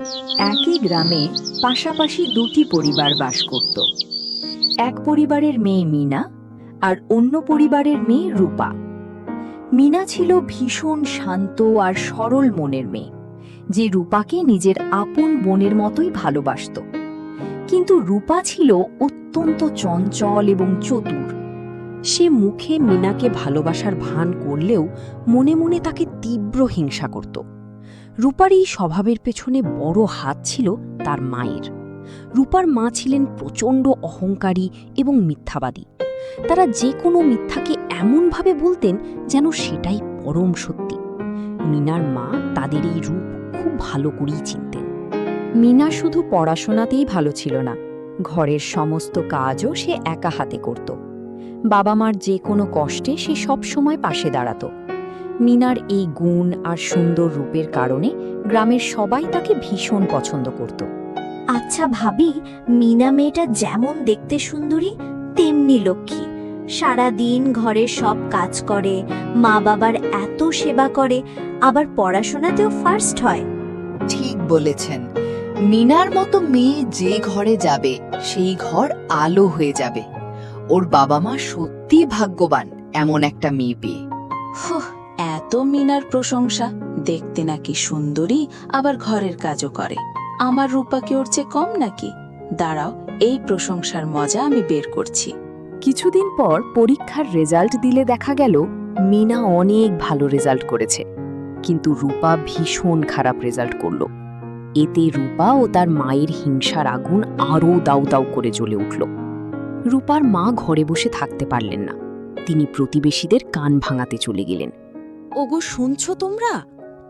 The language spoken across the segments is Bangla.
একই গ্রামে পাশাপাশি দুটি পরিবার বাস করত। এক পরিবারের মেয়ে মিনা আর অন্য পরিবারের মেয়ে রূপা। মিনা ছিল ভীষণ শান্ত আর সরল মনের মেয়ে, যে রূপাকে নিজের আপন বোনের মতোই ভালোবাসত। কিন্তু রূপা ছিল অত্যন্ত চঞ্চল এবং চতুর। সে মুখে মিনাকে ভালোবাসার ভান করলেও মনে মনে তাকে তীব্র হিংসা করত। রূপার এই স্বভাবের পেছনে বড় হাত ছিল তার মায়ের। রূপার মা ছিলেন প্রচণ্ড অহংকারী এবং মিথ্যাবাদী। তারা যে কোনো মিথ্যাকে এমনভাবে বলতেন যেন সেটাই পরম সত্যি। মিনার মা তাদের এই রূপ খুব ভালো করেই চিনতেন। মিনা শুধু পড়াশোনাতেই ভালো ছিল না, ঘরের সমস্ত কাজও সে একা হাতে করত। বাবা মার যে কোনো কষ্টে সে সবসময় পাশে দাঁড়াত। মিনার এই গুণ আর সুন্দর রূপের কারণে গ্রামের সবাই তাকে ভীষণ পছন্দ করত। আচ্ছা ভাবি, মিনা মেয়েটা যেমন দেখতে সুন্দরী তেমনি লক্ষ্মী। সারা দিন ঘরের সব কাজ করে, মা বাবার এত সেবা করে, আবার পড়াশোনাতেও ফার্স্ট হয়। ঠিক বলেছেন। মিনার মতো মেয়ে যে ঘরে যাবে সেই ঘর আলো হয়ে যাবে। ওর বাবা মা সত্যি ভাগ্যবান এমন একটা মেয়ে পেয়ে। এত মিনার প্রশংসা, দেখতে নাকি সুন্দরী, আবার ঘরের কাজও করে। আমার রূপা কি ওর চেয়ে কম নাকি? দাঁড়াও, এই প্রশংসার মজা আমি বের করছি। কিছুদিন পর পরীক্ষার রেজাল্ট দিলে দেখা গেল মিনা অনেক ভালো রেজাল্ট করেছে, কিন্তু রূপা ভীষণ খারাপ রেজাল্ট করল। এতে রূপা ও তার মায়ের হিংসার আগুন আরও দাউ দাউ করে জ্বলে উঠল। রূপার মা ঘরে বসে থাকতে পারলেন না। তিনি প্রতিবেশীদের কান ভাঙাতে চলে গেলেন। ওগো, শুনছো তোমরা?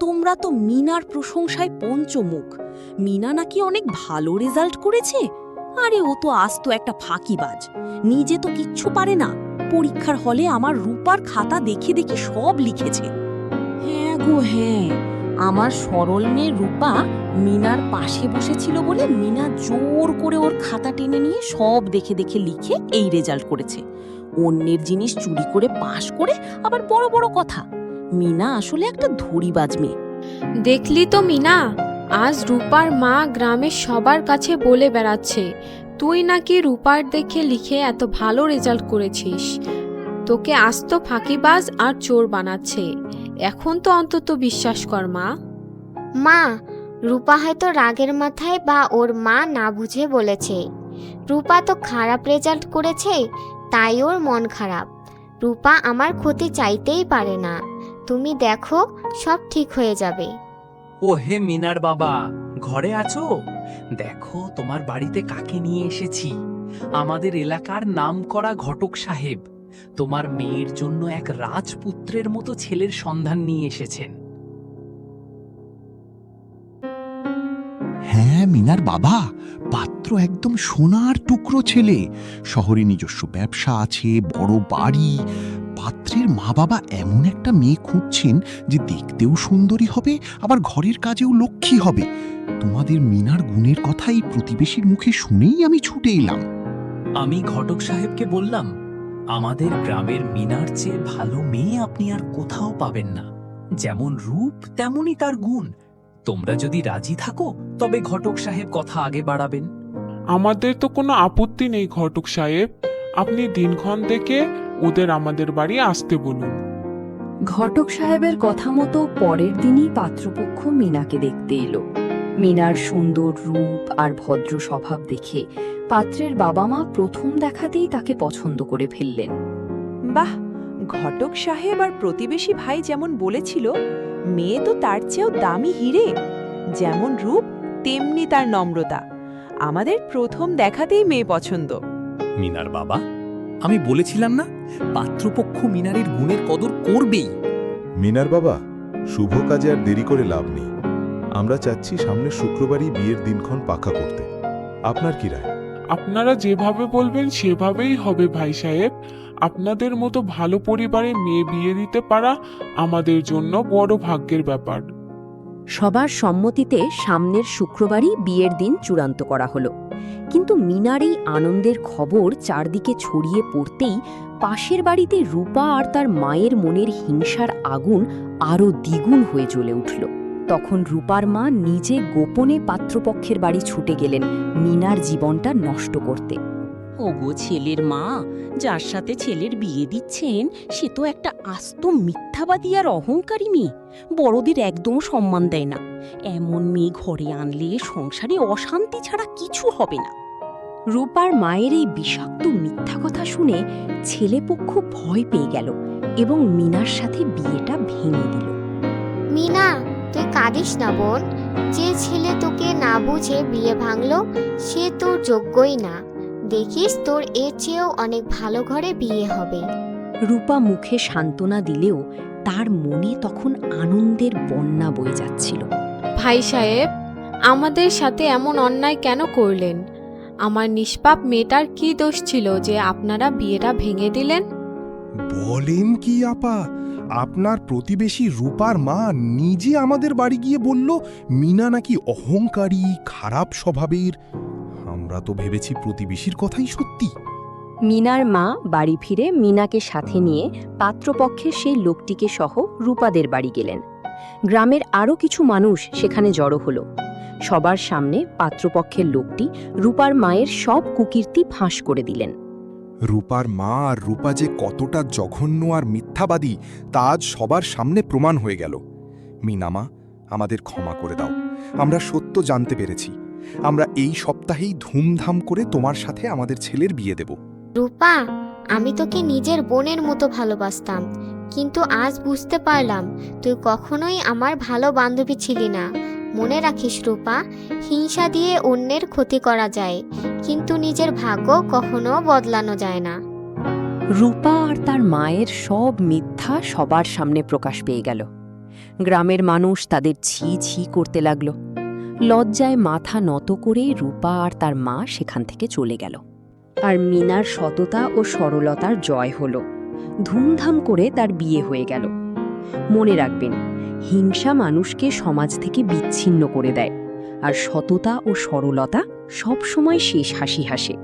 তোমরা তো মিনার প্রশংসায় পঞ্চমুখ। মিনা নাকি অনেক ভালো রেজাল্ট করেছে। আরে ও তো আস্ত একটা ফাঁকিবাজ, নিজে তো কিচ্ছু পারে না। পরীক্ষার হলে আমার রূপার খাতা দেখে দেখে সব লিখেছে। হ্যাঁ গো হ্যাঁ, আমার সরল মেয়ে রূপা মিনার পাশে বসেছিল বলে মিনা জোর করে ওর খাতা টেনে নিয়ে সব দেখে দেখে লিখে এই রেজাল্ট করেছে। অন্যের জিনিস চুরি করে পাশ করে আবার বড় বড় কথা। মিনা আসলে একটা ধড়িবাজ মেয়ে। দেখলি তো মিনা, আজ রূপার মা গ্রামের সবার কাছে বলে বেড়াচ্ছে তুই নাকি রূপার দেখে লিখে এত ভালো রেজাল্ট করেছিস। তোকে আস্ত ফাঁকিবাজ আর চোর বানাচ্ছে। এখন তো অন্তত বিশ্বাস কর মা। মা, রূপা হয়তো রাগের মাথায় বা ওর মা না বুঝে বলেছে। রূপা তো খারাপ রেজাল্ট করেছে, তাই ওর মন খারাপ। রূপা আমার ক্ষতি চাইতেই পারে না। তুমি দেখো, সব ঠিক হয়ে যাবে। ও হে মিনার বাবা, ঘরে আছো? দেখো তোমার বাড়িতে কাকে নিয়ে এসেছি। আমাদের এলাকার নামকরা ঘটক সাহেব তোমার মেয়ের জন্য এক রাজপুত্রের মতো ছেলের সন্ধান নিয়ে এসেছেন। হ্যাঁ মিনার বাবা, পাত্র একদম সোনার টুকরো ছেলে। শহরে নিজস্ব ব্যবসা আছে, বড় বাড়ি। পাত্রের মা বাবা এমন একটা মেয়ে খুঁজছেন যে দেখতেও সুন্দরী হবে, আবার ঘরের কাজেও লক্ষ্মী হবে। তোমাদের মিনার গুণের কথা এই প্রতিবেশীর মুখে শুনেই আমি ছুটে এলাম। আমি ঘটক সাহেবকে বললাম, আমাদের গ্রামের মিনার চেয়ে ভালো মেয়ে আপনি আর কোথাও পাবেন না। যেমন রূপ তেমনই তার গুণ। তোমরা যদি রাজি থাকো তবে ঘটক সাহেব কথা আগে বাড়াবেন। আমাদের তো কোনো আপত্তি নেই ঘটক সাহেব। আপনি দিনক্ষণ দেখে ওদের আমাদের বাড়ি আসতে বলুন। ঘটক সাহেবের কথা মতো পরের দিনই পাত্রপক্ষ মিনাকে দেখতে এলো। মিনার সুন্দর রূপ আর ভদ্র স্বভাব দেখে পাত্রের বাবা মা প্রথম দেখাতেই তাকে পছন্দ করে ফেললেন। বাহ, ঘটক সাহেব আর প্রতিবেশী ভাই যেমন বলেছিল, মেয়ে তো তার চেয়েও দামি হিরে। যেমন রূপ তেমনি তার নম্রতা। আমাদের প্রথম দেখাতেই মেয়ে পছন্দ। মিনার বাবা, আমি বলেছিলাম না, পাত্রপক্ষ মিনারের গুণের কদর করবেই। মিনার বাবা, শুভ কাজে আর দেরি করে লাভ নেই। আমরা চাচ্ছি সামনের শুক্রবারই বিয়ের দিনক্ষণ পাকা করতে। আপনার কি রায়? আপনারা যেভাবে বলবেন সেভাবেই হবে ভাই সাহেব। আপনাদের মতো ভালো পরিবারে মেয়ে বিয়ে দিতে পারা আমাদের জন্য বড় ভাগ্যের ব্যাপার। সবার সম্মতিতে সামনের শুক্রবারই বিয়ের দিন চূড়ান্ত করা হলো। কিন্তু মিনার এই আনন্দের খবর চারদিকে ছড়িয়ে পড়তেই পাশের বাড়িতে রূপা আর তার মায়ের মনের হিংসার আগুন আরও দ্বিগুণ হয়ে জ্বলে উঠল। তখন রূপার মা নিজে গোপনে পাত্রপক্ষের বাড়ি ছুটে গেলেন মিনার জীবনটা নষ্ট করতে। ওগো ছেলের মা, যার সাথে ছেলের বিয়ে দিচ্ছেন সে তো একটা আস্ত মিথ্যাবাদী আর অহংকারী মেয়ে, বড়দের একদম সম্মান দেয় না। এমন মেয়ে ঘরে আনলে সংসারে অশান্তি ছাড়া কিছু হবে না। রূপার মায়ের এই বিষাক্ত মিথ্যা কথা শুনে ছেলেপক্ষ ভয় পেয়ে গেল এবং মিনার সাথে বিয়েটা ভেঙে দিল। মিনা, তুই কাঁদিস না বোন। যে ছেলে তোকে না বুঝে বিয়ে ভাঙলো সে তোর যোগ্যই না। দেখিস তোর এর চেয়েও অনেক ভালো ঘরে বিয়ে হবে। রূপা মুখে সান্ত্বনা দিলেও তার মনে তখন আনন্দের বন্যা বয়ে যাচ্ছিল। ভাই সাহেব, আমাদের সাথে এমন অন্যায় কেন করলেন? আমার নিষ্পাপ মেয়েটার কি দোষ ছিল যে আপনারা বিয়েটা ভেঙে দিলেন? বলেন কি আপা, আপনার প্রতিবেশী রূপার মা নিজে আমাদের বাড়ি গিয়ে বলল মিনা নাকি অহংকারী, খারাপ স্বভাবের। আমরা তো ভেবেছি প্রতিবেশীর কথাই সত্যি। মিনার মা বাড়ি ফিরে মিনাকে সাথে নিয়ে পাত্রপক্ষের সেই লোকটিকে সহ রূপাদের বাড়ি গেলেন। গ্রামের আরও কিছু মানুষ সেখানে জড়ো হলো। সবার সামনে পাত্রপক্ষের লোকটি রূপার মায়ের সব কুকীর্তি ফাঁস করে দিলেন। রূপার মা আর রূপা যে কতটা জঘন্য আর মিথ্যাবাদী তা আজ সবার সামনে প্রমাণ হয়ে গেল। মিনামা, আমাদের ক্ষমা করে দাও, আমরা সত্য জানতে পেরেছি। আমরা এই সপ্তাহেই ধুমধাম করে তোমার সাথে আমাদের ছেলের বিয়ে দেব। রূপা, আমি তোকে নিজের বোনের মতো ভালোবাসতাম, কিন্তু আজ বুঝতে পারলাম তুই কখনোই আমার ভালো বান্ধবী ছিলি না। মনে রাখিস রূপা, হিংসা দিয়ে অন্যের ক্ষতি করা যায়, কিন্তু নিজের ভাগ্য কখনো বদলানো যায় না। রূপা আর তার মায়ের সব মিথ্যা সবার সামনে প্রকাশ পেয়ে গেল। গ্রামের মানুষ তাদের ছি ছি করতে লাগল। লজ্জায় মাথা নত করে রূপা আর তার মা সেখান থেকে চলে গেল। আর মিনার সততা ও সরলতার জয় হল। ধুমধাম করে তার বিয়ে হয়ে গেল। মনে রাখবেন, হিংসা মানুষকে সমাজ থেকে বিচ্ছিন্ন করে দেয়, আর সততা ও সরলতা সবসময় শেষ হাসি হাসে।